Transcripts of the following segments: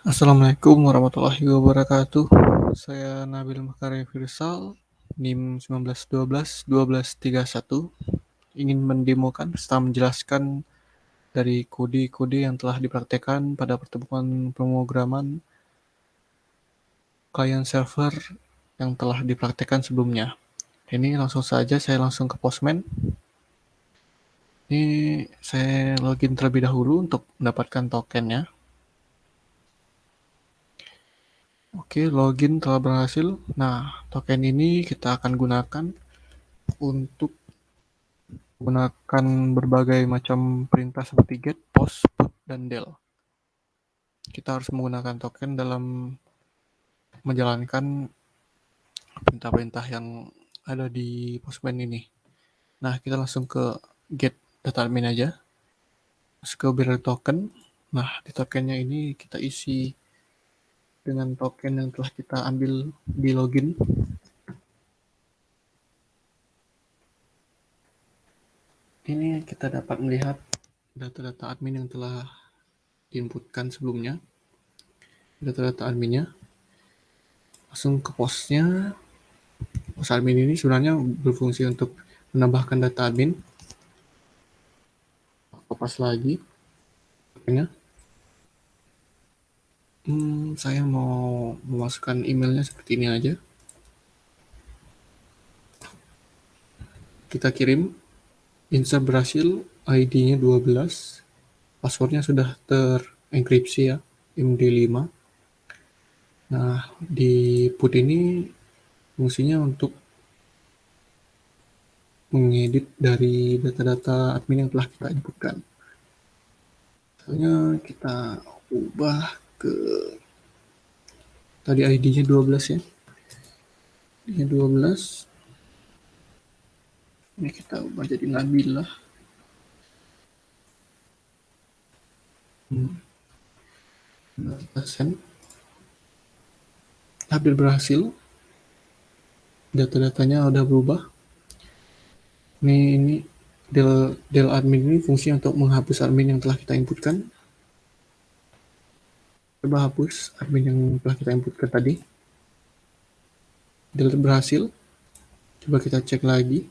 Assalamualaikum warahmatullahi wabarakatuh. Saya Nabil Makarim Firsal, NIM 1912-1231, ingin mendemokan serta menjelaskan dari kode-kode yang telah dipraktekkan pada pertemuan pemrograman client server yang telah dipraktekkan sebelumnya. Ini langsung saja saya langsung ke Postman. Ini saya login terlebih dahulu untuk mendapatkan tokennya. Oke, login telah berhasil. Nah, token ini kita akan gunakan untuk menggunakan berbagai macam perintah seperti get, post, put, dan del. Kita harus menggunakan token dalam menjalankan perintah-perintah yang ada di Postman ini. Nah, kita langsung ke get data admin aja. Masuk ke bearer token. Nah, di tokennya ini kita isi dengan token yang telah kita ambil di login. Ini kita dapat melihat data-data admin yang telah diinputkan sebelumnya. Data-data adminnya. Langsung ke postnya. Post admin ini sebenarnya berfungsi untuk menambahkan data admin. Kopas lagi. Saya mau memasukkan emailnya seperti ini aja. Kita kirim. Insert berhasil. ID-nya 12. Passwordnya sudah terenkripsi ya. MD5. Nah, di put ini fungsinya untuk mengedit dari data-data admin yang telah kita inputkan. Misalnya kita ubah ke tadi ID-nya 12 ya. ID-nya 12. Ini kita ubah jadi Nabilah. Kita send. Hampir berhasil. Data-datanya udah berubah. Ini del admin ini fungsi untuk menghapus admin yang telah kita inputkan. Coba hapus admin yang telah kita inputkan tadi. Del berhasil. Coba kita cek lagi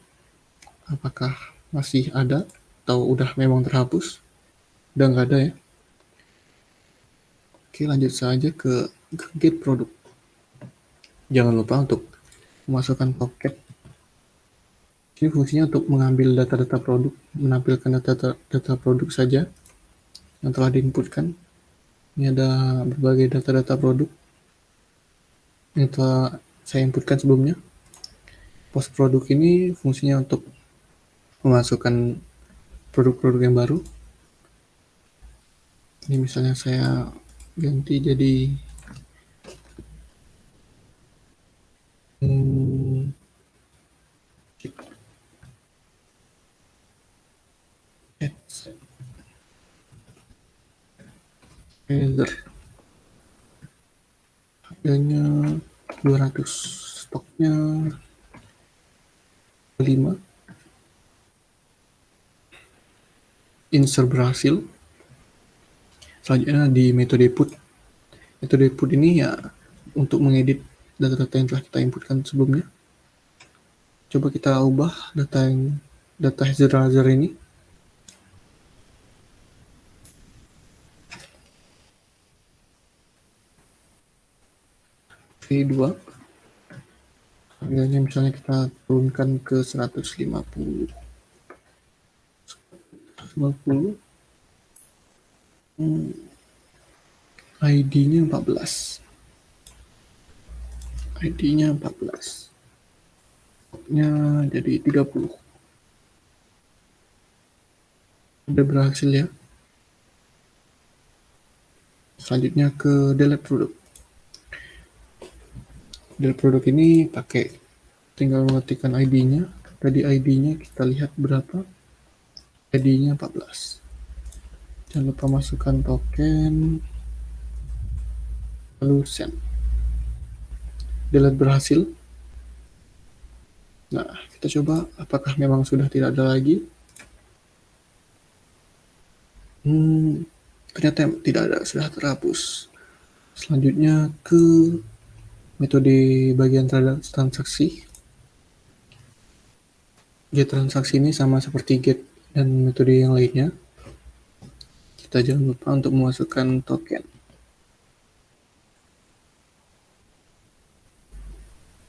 apakah masih ada atau udah memang terhapus. Udah nggak ada ya. Oke, lanjut saja ke get produk. Jangan lupa untuk memasukkan token. Ini fungsinya untuk mengambil data-data produk, menampilkan data produk saja yang telah diinputkan. Ini ada berbagai data-data produk yang telah saya inputkan sebelumnya. Post produk ini fungsinya untuk memasukkan produk-produk yang baru. Ini misalnya saya ganti jadi harganya 200, stoknya 5. Insert berhasil. Selanjutnya di metode put. Metode put ini ya untuk mengedit data-data yang telah kita inputkan sebelumnya. Coba kita ubah data hazard ini. V2. Harganya misalnya kita turunkan ke 150. ID-nya 14. ID-nya 14. Stoknya jadi 30. Udah berhasil ya. Selanjutnya ke delete produk. Delete produk ini pakai tinggal mengetikkan ID-nya. Tadi ID-nya kita lihat berapa. ID-nya 14. Jangan lupa masukkan token. Lalu send. Delete berhasil. Nah, kita coba apakah memang sudah tidak ada lagi. Ternyata tidak ada, sudah terhapus. Selanjutnya ke metode bagian transaksi. Get transaksi ini sama seperti get dan metode yang lainnya. Kita jangan lupa untuk memasukkan token.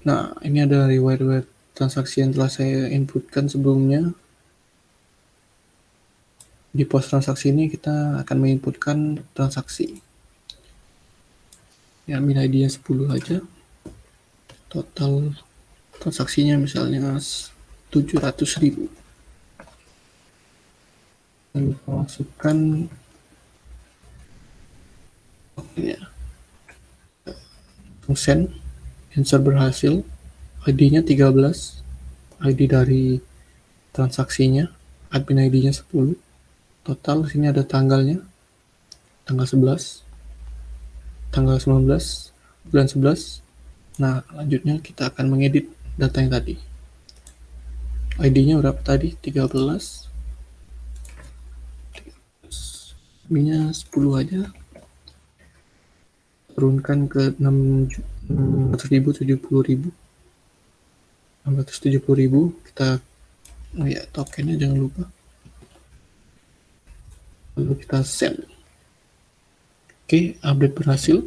Nah, ini ada reward transaksi yang telah saya inputkan sebelumnya. Di pos transaksi ini kita akan menginputkan transaksi. Ya, min ID-nya 10 aja. Total transaksinya misalnya 700.000. Dan masukkan tokennya. Send, insert berhasil. ID-nya 13. ID dari transaksinya, admin ID-nya 10. Total sini ada tanggalnya, tanggal 11, tanggal 19, bulan 11. Nah, lanjutnya kita akan mengedit data yang tadi. ID-nya berapa tadi? 13. ID-nya 10 aja. Turunkan ke 670.000. 670.000. Kita ya tokennya jangan lupa. Lalu kita send. Oke, update berhasil.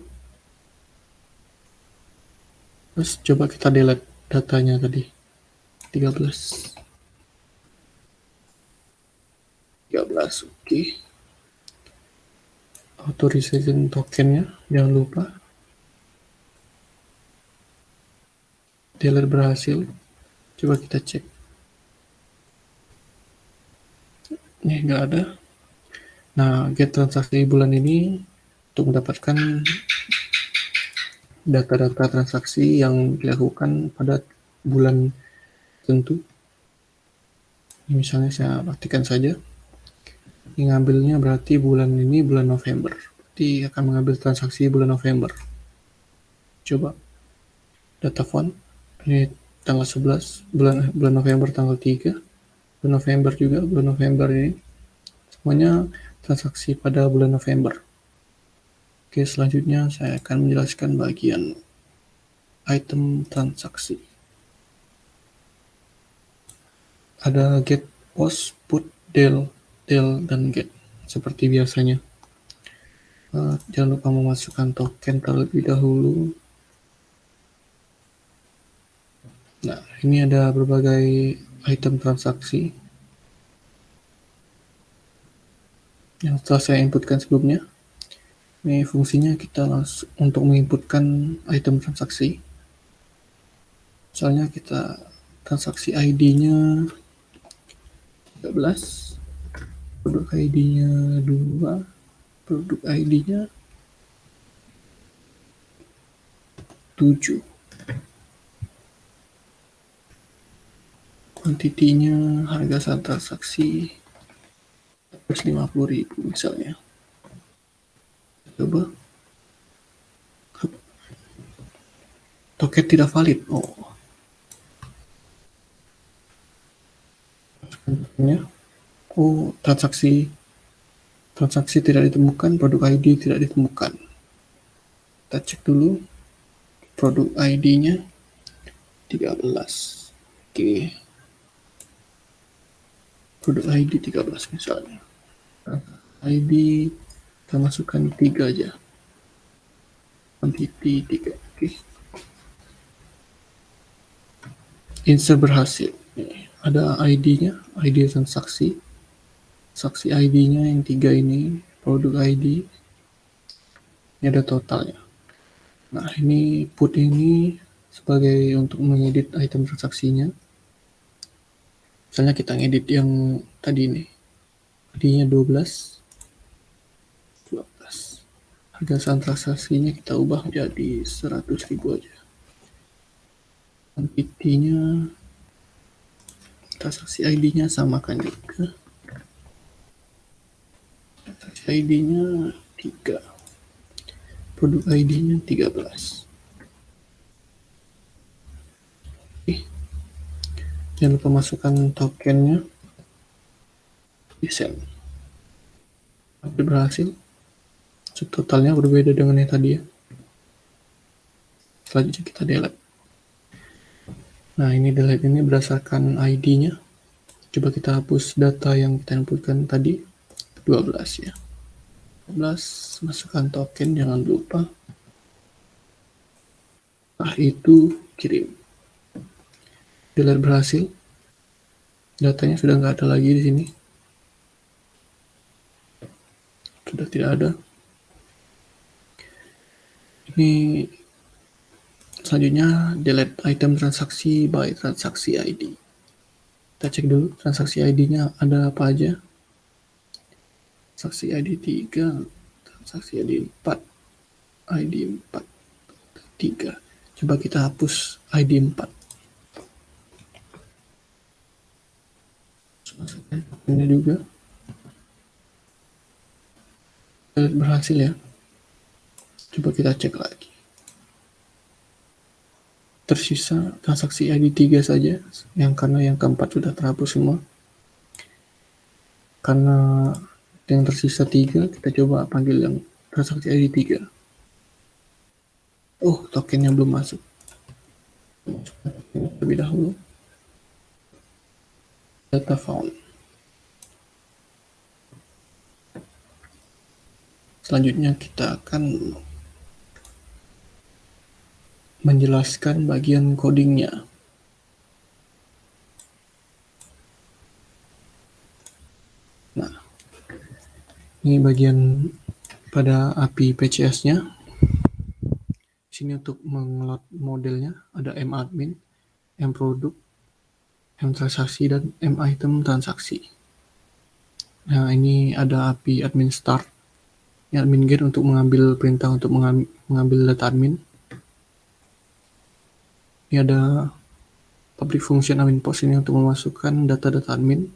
Terus coba kita delete datanya tadi. 13. Oke. Authorization tokennya jangan lupa. Delete berhasil. Coba kita cek. Ini nggak ada. Nah, get transaksi bulan ini untuk mendapatkan data-data transaksi yang dilakukan pada bulan tertentu. Misalnya saya praktikan saja. Ini ngambilnya berarti bulan ini bulan November. Berarti akan mengambil transaksi bulan November. Coba data font. Ini tanggal 11 bulan November tanggal 3. Bulan November juga, bulan November ini. Semuanya transaksi pada bulan November. Oke, selanjutnya saya akan menjelaskan bagian item transaksi. Ada get, post, put, del, dan get seperti biasanya. Jangan lupa memasukkan token terlebih dahulu. Nah, ini ada berbagai item transaksi yang telah saya inputkan sebelumnya. Ini fungsinya kita langsung untuk menginputkan item transaksi. Misalnya kita transaksi ID-nya 13, produk ID-nya 2, produk ID-nya 7. Kuantitinya harga saat transaksi 150.000 misalnya. Coba token tidak valid. Transaksi tidak ditemukan, produk ID tidak ditemukan. Kita cek dulu produk ID-nya 13. Oke. Produk ID 13 misalnya. ID kita masukkan 3 aja. Quantity 3. Oke. Insert berhasil. Ada ID-nya, ID transaksi. Saksi ID-nya yang 3 ini, produk ID. Ini ada totalnya. Nah, ini put ini sebagai untuk mengedit item transaksinya. Misalnya kita ngedit yang tadi ini. ID-nya 12. Harga saham transaksinya kita ubah menjadi 100.000 aja. Quantity-nya, transaksi ID-nya samakan juga. Transaksi ID-nya 3. Produk ID-nya 13. Jangan lupa masukkan tokennya. Send. Hampir berhasil. Totalnya berbeda dengan yang tadi ya. Selanjutnya kita delete. Nah, ini delete ini berdasarkan ID-nya. Coba kita hapus data yang kita inputkan tadi, 12 ya. 12, masukkan token, jangan lupa. Nah, itu kirim. Delete berhasil. Datanya sudah nggak ada lagi di sini. Sudah tidak ada. Ini selanjutnya delete item transaksi by transaksi ID. Kita cek dulu transaksi ID-nya ada apa aja. Transaksi ID 3, transaksi ID 4, ID 4, 3. Coba kita hapus ID 4. Ini juga berhasil ya. Coba kita cek lagi. Tersisa transaksi ID 3 saja, karena yang keempat sudah terhapus semua. Karena yang tersisa 3, kita coba panggil yang transaksi ID 3. Oh, tokennya belum masuk. Lebih dahulu. Data found. Selanjutnya kita akan menjelaskan bagian codingnya. Nah, ini bagian pada API PCS-nya. Di sini untuk mengelola modelnya ada madmin, mproduct, mtransaksi, dan mitem transaksi. Nah, ini ada API admin start. Ini admin get untuk mengambil perintah untuk mengambil data admin. Ini ada public function admin post ini untuk memasukkan data-data admin.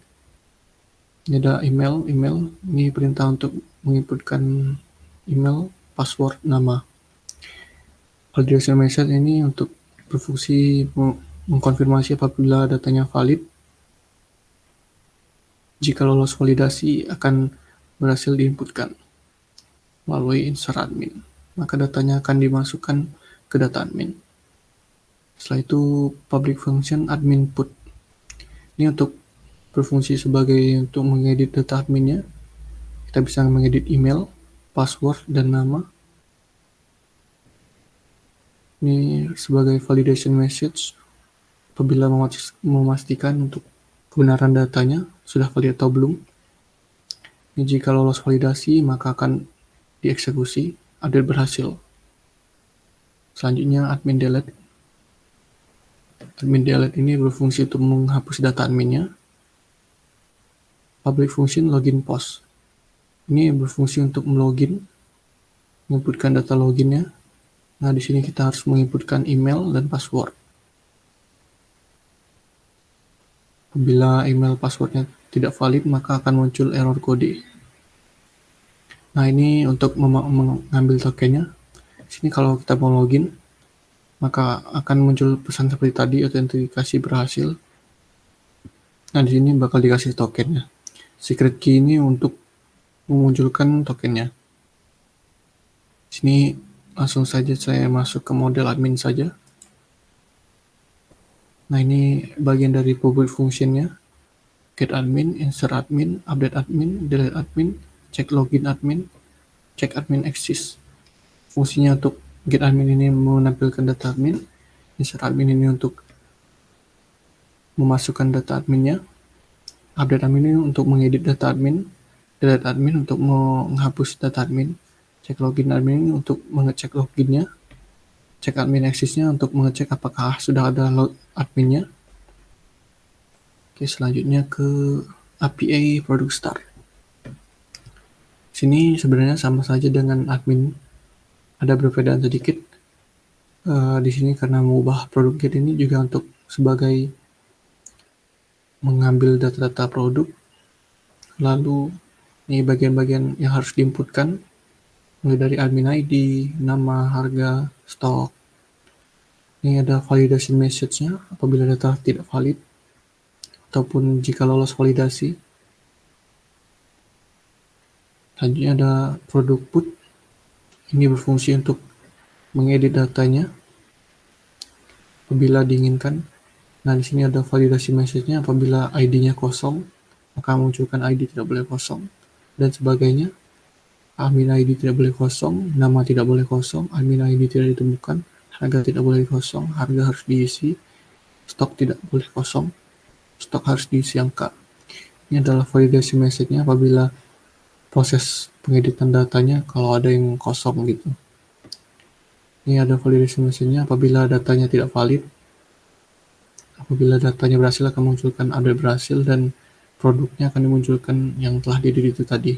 Ini ada email. Ini perintah untuk menginputkan email, password, nama. Validation message ini untuk berfungsi mengkonfirmasi apabila datanya valid. Jika lolos validasi akan berhasil diinputkan melalui insert admin. Maka datanya akan dimasukkan ke data admin. Setelah itu public function admin put. Ini untuk berfungsi sebagai untuk mengedit data adminnya. Kita bisa mengedit email, password, dan nama. Ini sebagai validation message apabila memastikan untuk kebenaran datanya sudah valid atau belum. Ini jika lolos validasi maka akan dieksekusi, update berhasil. Selanjutnya admin delete. Admin delete ini berfungsi untuk menghapus data adminnya. Public function login post. Ini berfungsi untuk melogin, menginputkan data loginnya. Nah, di sini kita harus menginputkan email dan password. Apabila email passwordnya tidak valid, maka akan muncul error kode. Nah, ini untuk mengambil tokennya. Di sini kalau kita mau login, maka akan muncul pesan seperti tadi, autentikasi berhasil. Nah, di sini bakal dikasih tokennya. Secret key ini untuk memunculkan tokennya. Di sini langsung saja saya masuk ke model admin saja. Nah, ini bagian dari public functionnya. Get admin, insert admin, update admin, delete admin, check login admin, check admin access. Fungsinya untuk get admin ini menampilkan data admin, insert admin ini untuk memasukkan data adminnya, update admin ini untuk mengedit data admin, delete admin untuk menghapus data admin, check login admin ini untuk mengecek loginnya, cek admin access-nya untuk mengecek apakah sudah ada adminnya. Oke, selanjutnya ke API Product Start. Sini sebenarnya sama saja dengan admin, ada perbedaan sedikit. Di sini karena mengubah produk get ini juga untuk sebagai mengambil data-data produk. Lalu ini bagian-bagian yang harus diinputkan, mulai dari admin ID, nama, harga, stok. Ini ada validation message-nya apabila data tidak valid ataupun jika lolos validasi. Selanjutnya ada produk put. Ini berfungsi untuk mengedit datanya. apabila diinginkan. Nah, di sini ada validasi message-nya, apabila ID-nya kosong, maka munculkan ID tidak boleh kosong, dan sebagainya. Admin ID tidak boleh kosong, nama tidak boleh kosong, admin ID tidak ditemukan, harga tidak boleh kosong, harga harus diisi, stok tidak boleh kosong, stok harus diisi angka. Ini adalah validasi message-nya apabila proses pengeditan datanya kalau ada yang kosong gitu. Ini ada validasi message-nya apabila datanya tidak valid. Apabila datanya berhasil akan munculkan update berhasil dan produknya akan dimunculkan yang telah di-delete itu tadi.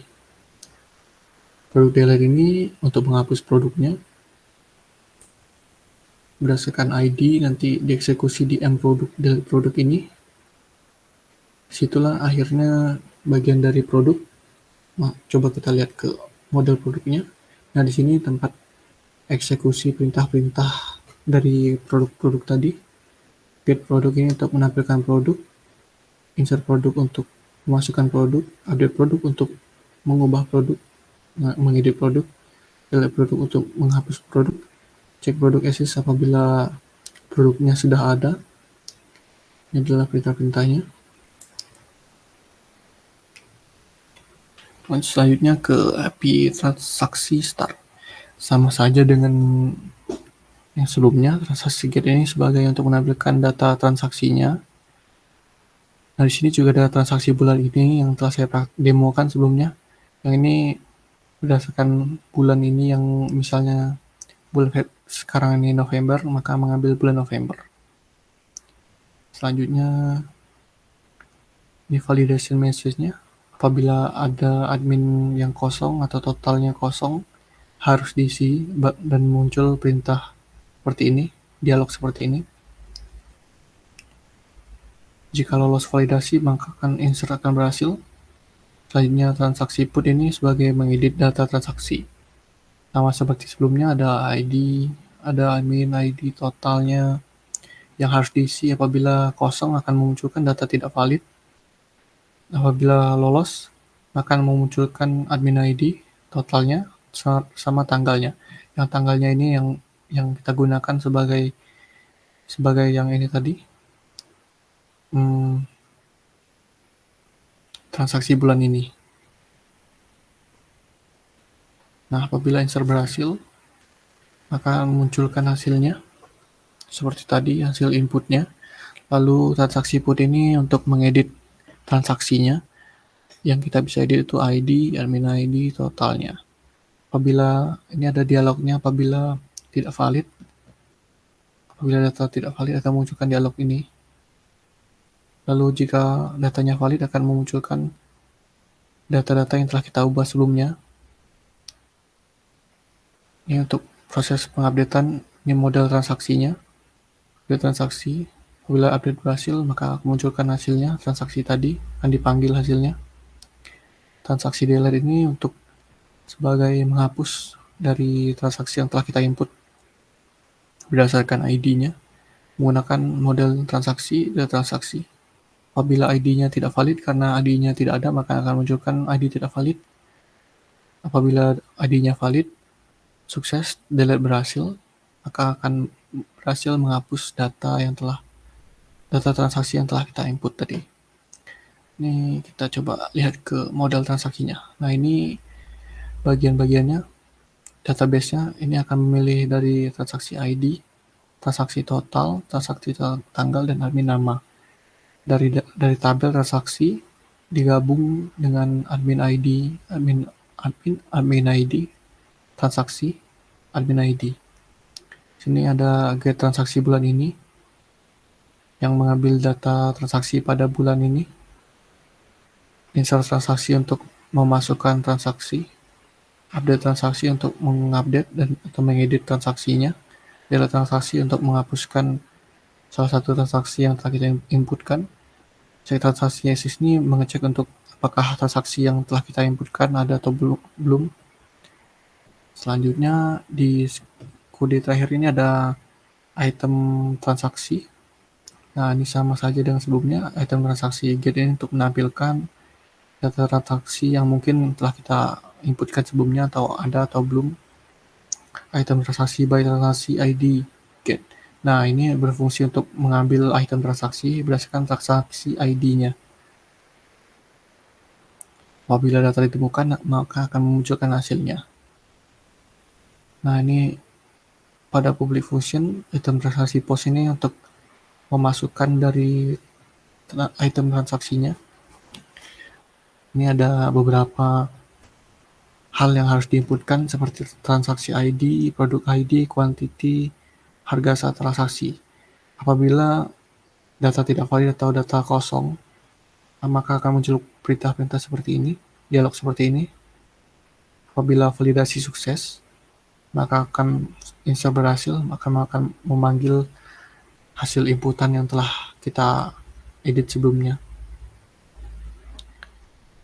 Produk delete ini untuk menghapus produknya berdasarkan ID nanti dieksekusi di mProduct delete produk ini. Situlah akhirnya bagian dari produk. Nah, coba kita lihat ke model produknya. Nah, di sini tempat eksekusi perintah-perintah dari produk-produk tadi. Get produk ini untuk menampilkan produk, insert produk untuk memasukkan produk, update produk untuk mengubah produk, mengedit produk, delete produk untuk menghapus produk, cek produk exist apabila produknya sudah ada. Ini adalah perintah-perintahnya. Selanjutnya ke API transaksi start. Sama saja dengan yang sebelumnya, transaksi get ini sebagai untuk menampilkan data transaksinya. Nah, di sini juga ada transaksi bulan ini yang telah saya demokan sebelumnya. Yang ini berdasarkan bulan ini yang misalnya bulan sekarang ini November, maka mengambil bulan November. Selanjutnya ini validation message-nya. Apabila ada admin yang kosong atau totalnya kosong, harus diisi dan muncul perintah seperti ini, dialog seperti ini. Jika lolos validasi, maka akan insert akan berhasil. Selanjutnya transaksi put ini sebagai mengedit data transaksi. Sama seperti sebelumnya ada ID, ada admin ID totalnya yang harus diisi. Apabila kosong akan memunculkan data tidak valid. Apabila lolos akan memunculkan admin ID totalnya sama tanggalnya. Yang tanggalnya ini yang kita gunakan sebagai yang ini tadi. Transaksi bulan ini. Nah, apabila insert berhasil, maka memunculkan hasilnya seperti tadi, hasil inputnya. Lalu transaksi put ini untuk mengedit transaksinya. Yang kita bisa edit itu ID, admin ID, totalnya. Apabila ini ada dialognya, apabila tidak valid, apabila data tidak valid akan memunculkan dialog ini. Lalu jika datanya valid akan memunculkan data-data yang telah kita ubah sebelumnya. Ini untuk proses pengupdatean, ini model transaksinya. Update transaksi, apabila update berhasil maka memunculkan hasilnya, transaksi tadi akan dipanggil hasilnya. Transaksi delete ini untuk sebagai menghapus dari transaksi yang telah kita input berdasarkan ID-nya menggunakan model transaksi dan transaksi. Apabila ID-nya tidak valid karena ID-nya tidak ada, maka akan munculkan ID tidak valid. Apabila ID-nya valid, sukses, delete berhasil, maka akan berhasil menghapus data transaksi yang telah kita input tadi. Ini kita coba lihat ke model transaksinya. Nah, ini bagian-bagiannya, database-nya ini akan memilih dari transaksi ID, transaksi total, transaksi tanggal, dan admin nama. Dari tabel transaksi digabung dengan admin ID, admin ID, transaksi, admin ID. Sini ada get transaksi bulan ini yang mengambil data transaksi pada bulan ini. Insert transaksi untuk memasukkan transaksi, update transaksi untuk mengupdate dan atau mengedit transaksinya, delete transaksi untuk menghapuskan salah satu transaksi yang telah kita inputkan. Cek transaksi exist ini mengecek untuk apakah transaksi yang telah kita inputkan ada atau belum. Selanjutnya di kode terakhir ini ada item transaksi. Nah, ini sama saja dengan sebelumnya. Item transaksi get ini untuk menampilkan data transaksi yang mungkin telah kita inputkan sebelumnya atau ada atau belum. Item transaksi by transaksi ID get Nah, ini berfungsi untuk mengambil item transaksi berdasarkan transaksi ID-nya. Apabila data ditemukan, maka akan memunculkan hasilnya. Nah, ini pada public function, item transaksi POS ini untuk memasukkan dari item transaksinya. Ini ada beberapa hal yang harus diinputkan seperti transaksi ID, produk ID, quantity, harga saat transaksi. Apabila data tidak valid atau data kosong, maka akan muncul perintah-perintah seperti ini, dialog seperti ini. Apabila validasi sukses, maka akan install berhasil, maka akan memanggil hasil inputan yang telah kita edit sebelumnya.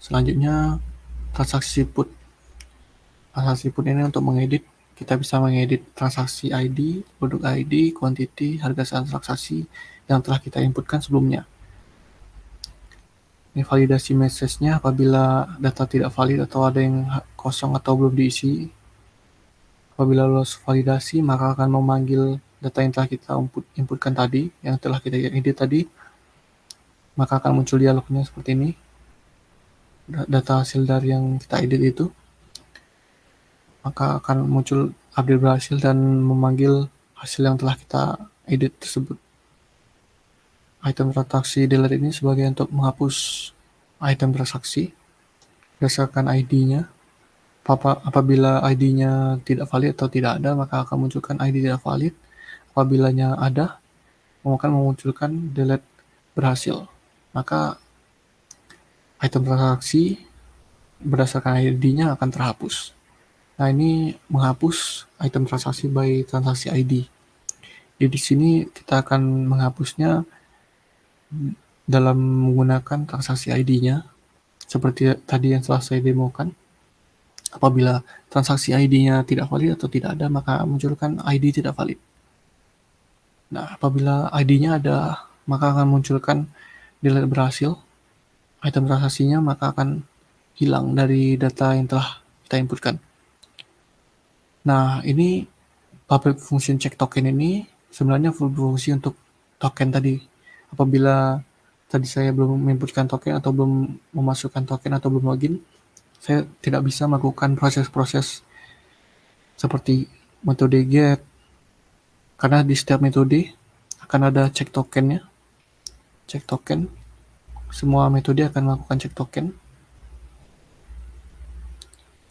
Selanjutnya, transaksi put. Transaksi put ini untuk mengedit, kita bisa mengedit transaksi ID, produk ID, quantity, harga saat transaksi yang telah kita inputkan sebelumnya. Ini validasi message-nya apabila data tidak valid atau ada yang kosong atau belum diisi. Apabila lolos validasi, maka akan memanggil data yang telah kita inputkan tadi, yang telah kita edit tadi, maka akan muncul dialognya seperti ini. Data hasil dari yang kita edit itu, maka akan muncul update berhasil dan memanggil hasil yang telah kita edit tersebut. Item transaksi delete ini sebagai untuk menghapus item transaksi berdasarkan ID-nya. Apabila ID-nya tidak valid atau tidak ada, maka akan munculkan ID tidak valid. Apabila-nya ada, akan memunculkan delete berhasil. Maka item transaksi berdasarkan ID-nya akan terhapus. Nah, ini menghapus item transaksi by transaksi ID. Di sini kita akan menghapusnya dalam menggunakan transaksi ID-nya seperti tadi yang telah saya demokan. Apabila transaksi ID-nya tidak valid atau tidak ada, maka munculkan ID tidak valid. Nah, apabila ID-nya ada, maka akan munculkan delete berhasil. Item transaksinya maka akan hilang dari data yang telah kita inputkan. Nah, ini public function check token ini sebenarnya berfungsi untuk token tadi. Apabila tadi saya belum menginputkan token atau belum memasukkan token atau belum login, saya tidak bisa melakukan proses-proses seperti metode get, karena di setiap metode akan ada check tokennya. Check token, semua metode akan melakukan check token.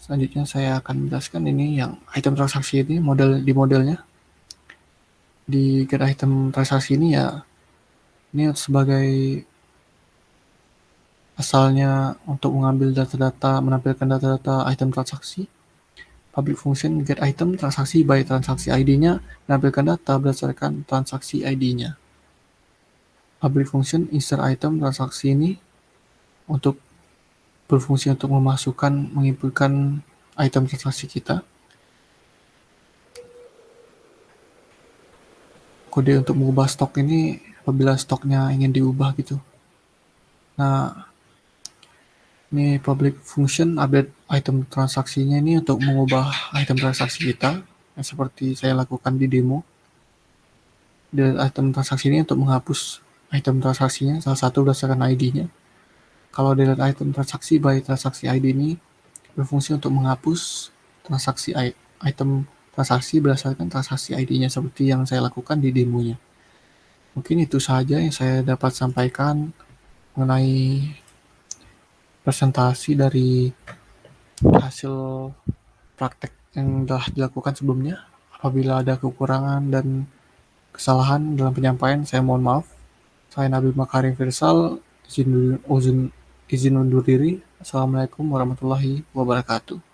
Selanjutnya saya akan menjelaskan ini yang item transaksi ini modelnya. Di get item transaksi ini ya, ini sebagai asalnya untuk mengambil data-data, menampilkan data-data item transaksi. Public function get item transaksi by transaksi ID-nya menampilkan data berdasarkan transaksi ID-nya. Public function insert item transaksi ini untuk berfungsi untuk memasukkan, menginputkan item transaksi kita. Kode untuk mengubah stok ini apabila stoknya ingin diubah gitu. Nah, ini public function update item transaksinya ini untuk mengubah item transaksi kita, yang seperti saya lakukan di demo. Delete item transaksi ini untuk menghapus item transaksinya, salah satu berdasarkan ID-nya. Kalau delete item transaksi by transaksi ID ini berfungsi untuk menghapus transaksi item transaksi berdasarkan transaksi ID-nya seperti yang saya lakukan di demonya. Mungkin itu saja yang saya dapat sampaikan mengenai presentasi dari hasil praktek yang telah dilakukan sebelumnya. Apabila ada kekurangan dan kesalahan dalam penyampaian, saya mohon maaf. Saya Nabil Makarim Firsal, izin undur diri. Assalamualaikum warahmatullahi wabarakatuh.